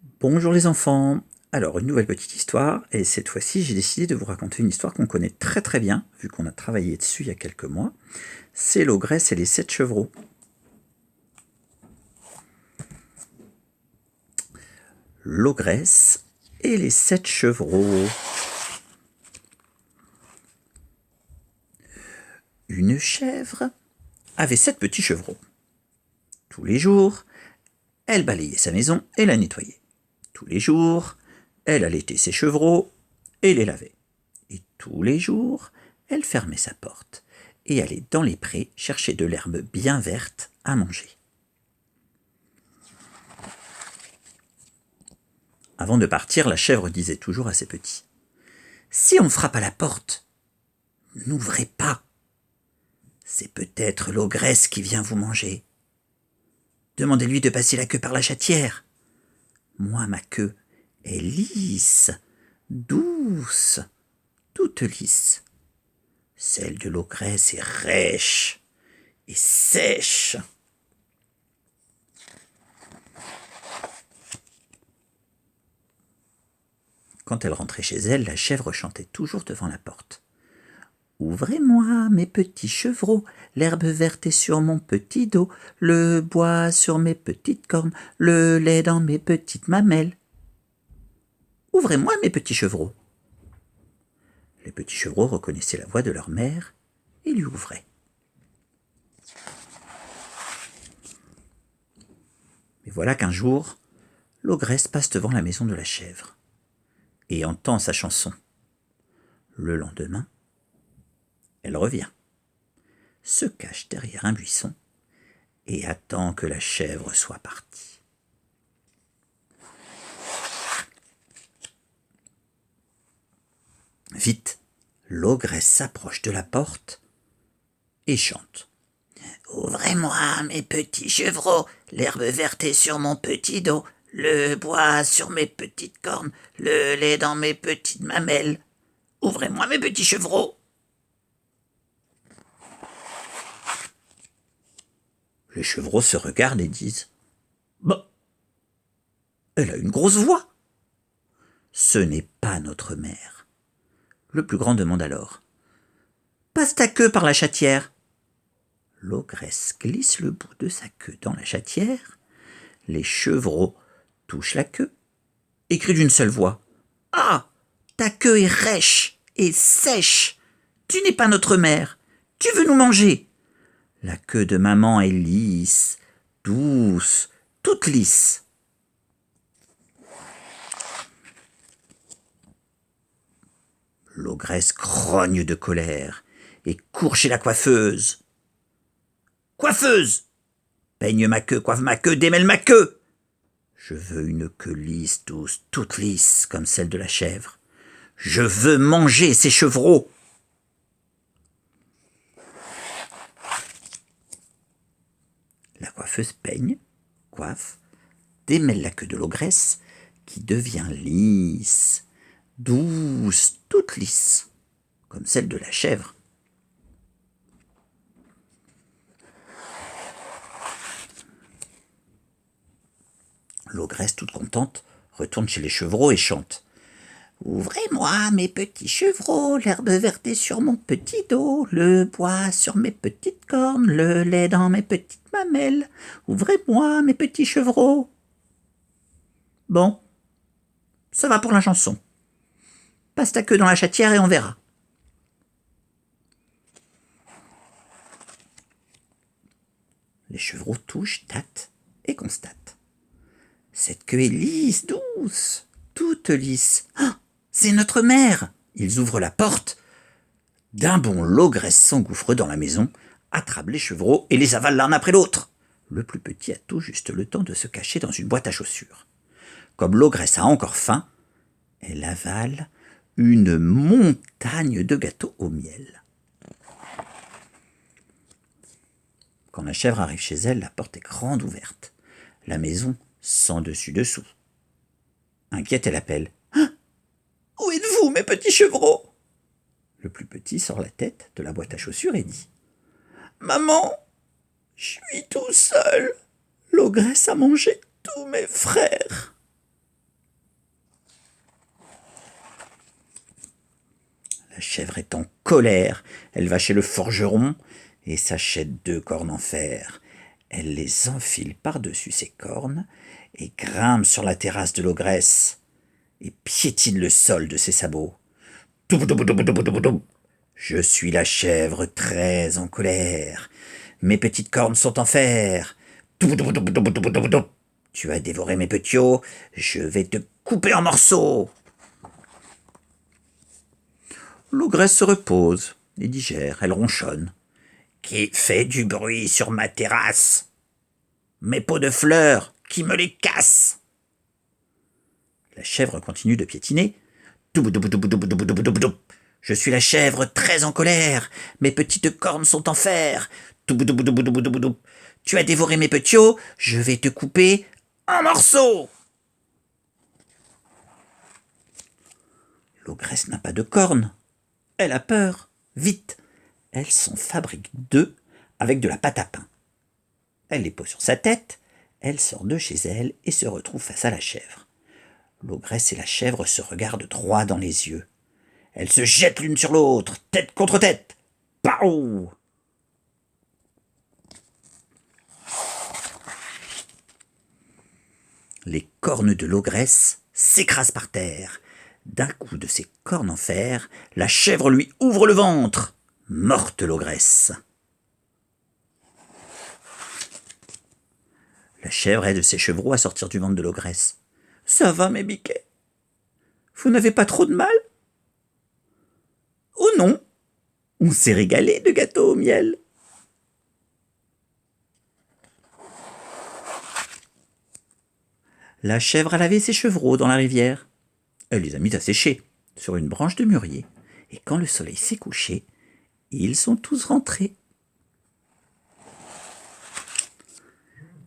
Bonjour les enfants. Alors, une nouvelle petite histoire, et cette fois-ci, j'ai décidé de vous raconter une histoire qu'on connaît très très bien, vu qu'on a travaillé dessus il y a quelques mois. C'est l'ogresse et les 7 chevreaux. L'ogresse et les 7 chevreaux. Une chèvre avait 7 petits chevreaux. Tous les jours, elle balayait sa maison et la nettoyait. Tous les jours, elle allaitait ses chevreaux et les lavait. Et tous les jours, elle fermait sa porte et allait dans les prés chercher de l'herbe bien verte à manger. Avant de partir, la chèvre disait toujours à ses petits : « Si on frappe à la porte, n'ouvrez pas. C'est peut-être l'ogresse qui vient vous manger. Demandez-lui de passer la queue par la chatière. Moi, ma queue est lisse, douce, toute lisse. Celle de l'ogresse est rêche et sèche. » Quand elle rentrait chez elle, la chèvre chantait toujours devant la porte. « Ouvrez-moi, mes petits chevreaux, l'herbe verte est sur mon petit dos, le bois sur mes petites cornes, le lait dans mes petites mamelles. Ouvrez-moi, mes petits chevreaux. » Les petits chevreaux reconnaissaient la voix de leur mère et lui ouvraient. Mais voilà qu'un jour, l'ogresse passe devant la maison de la chèvre et entend sa chanson. Le lendemain, elle revient, se cache derrière un buisson et attend que la chèvre soit partie. Vite, l'ogresse s'approche de la porte et chante. « Ouvrez-moi, mes petits chevreaux, l'herbe verte est sur mon petit dos, le bois sur mes petites cornes, le lait dans mes petites mamelles. Ouvrez-moi, mes petits chevreaux. » Les chevreaux se regardent et disent : « Bah, elle a une grosse voix. » « Ce n'est pas notre mère. » Le plus grand demande alors : « Passe ta queue par la chatière. » L'ogresse glisse le bout de sa queue dans la chatière. Les chevreaux touchent la queue et crient d'une seule voix : « Ah, ta queue est rêche et sèche. Tu n'es pas notre mère. Tu veux nous manger. » La queue de maman est lisse, douce, toute lisse. L'ogresse grogne de colère et court chez la coiffeuse. « Coiffeuse, peigne ma queue, coiffe ma queue, démêle ma queue. Je veux une queue lisse, douce, toute lisse, comme celle de la chèvre. Je veux manger ces chevreaux. » La coiffeuse peigne, coiffe, démêle la queue de l'ogresse, qui devient lisse, douce, toute lisse, comme celle de la chèvre. L'ogresse, toute contente, retourne chez les chevreaux et chante : « Ouvrez-moi, mes petits chevreaux, l'herbe verte est sur mon petit dos, le bois sur mes petites cornes, le lait dans mes petites mamelles. Ouvrez-moi, mes petits chevreaux. » Bon, ça va pour la chanson. Passe ta queue dans la chatière et on verra. Les chevreaux touchent, tâtent et constatent. Cette queue est lisse, douce, toute lisse. Ah, c'est notre mère. Ils ouvrent la porte. D'un bond, l'ogresse s'engouffre dans la maison, attrape les chevreaux et les avale l'un après l'autre. Le plus petit a tout juste le temps de se cacher dans une boîte à chaussures. Comme l'ogresse a encore faim, elle avale une montagne de gâteaux au miel. Quand la chèvre arrive chez elle, la porte est grande ouverte. La maison sans dessus-dessous. Inquiète, elle appelle : « Ah, où êtes-vous, mes petits chevreaux ? » Le plus petit sort la tête de la boîte à chaussures et dit : « Maman, je suis tout seul. L'ogresse a mangé tous mes frères. » La chèvre est en colère. Elle va chez le forgeron et s'achète 2 cornes en fer. Elle les enfile par-dessus ses cornes et grimpe sur la terrasse de l'ogresse et piétine le sol de ses sabots. Je suis la chèvre très en colère. Mes petites cornes sont en fer. Tu as dévoré mes petits os, je vais te couper en morceaux. L'ogresse se repose et digère, elle ronchonne. Qui fait du bruit sur ma terrasse? Mes pots de fleurs, qui me les cassent? La chèvre continue de piétiner. Je suis la chèvre très en colère. Mes petites cornes sont en fer. Tu as dévoré mes petits os, je vais te couper en morceaux. L'ogresse n'a pas de cornes. Elle a peur. Vite, elle s'en fabrique 2 avec de la pâte à pain. Elle les pose sur sa tête, elle sort de chez elle et se retrouve face à la chèvre. L'ogresse et la chèvre se regardent droit dans les yeux. Elles se jettent l'une sur l'autre, tête contre tête. Pau! Les cornes de l'ogresse s'écrasent par terre. D'un coup de ses cornes en fer, la chèvre lui ouvre le ventre. Morte l'ogresse. La chèvre aide ses chevreaux à sortir du ventre de l'ogresse. Ça va, mes biquets? Vous n'avez pas trop de mal? Oh non, on s'est régalé de gâteaux au miel. La chèvre a lavé ses chevreaux dans la rivière. Elle les a mis à sécher sur une branche de mûrier. Et quand le soleil s'est couché, ils sont tous rentrés.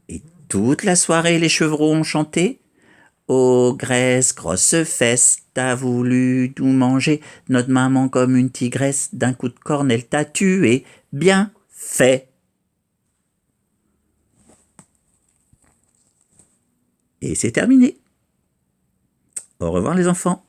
Et toute la soirée, les chevreaux ont chanté. Ogresse, grosse fesse, t'as voulu tout manger. Notre maman comme une tigresse, d'un coup de corne, elle t'a tué. Bien fait. Et c'est terminé. Au revoir les enfants.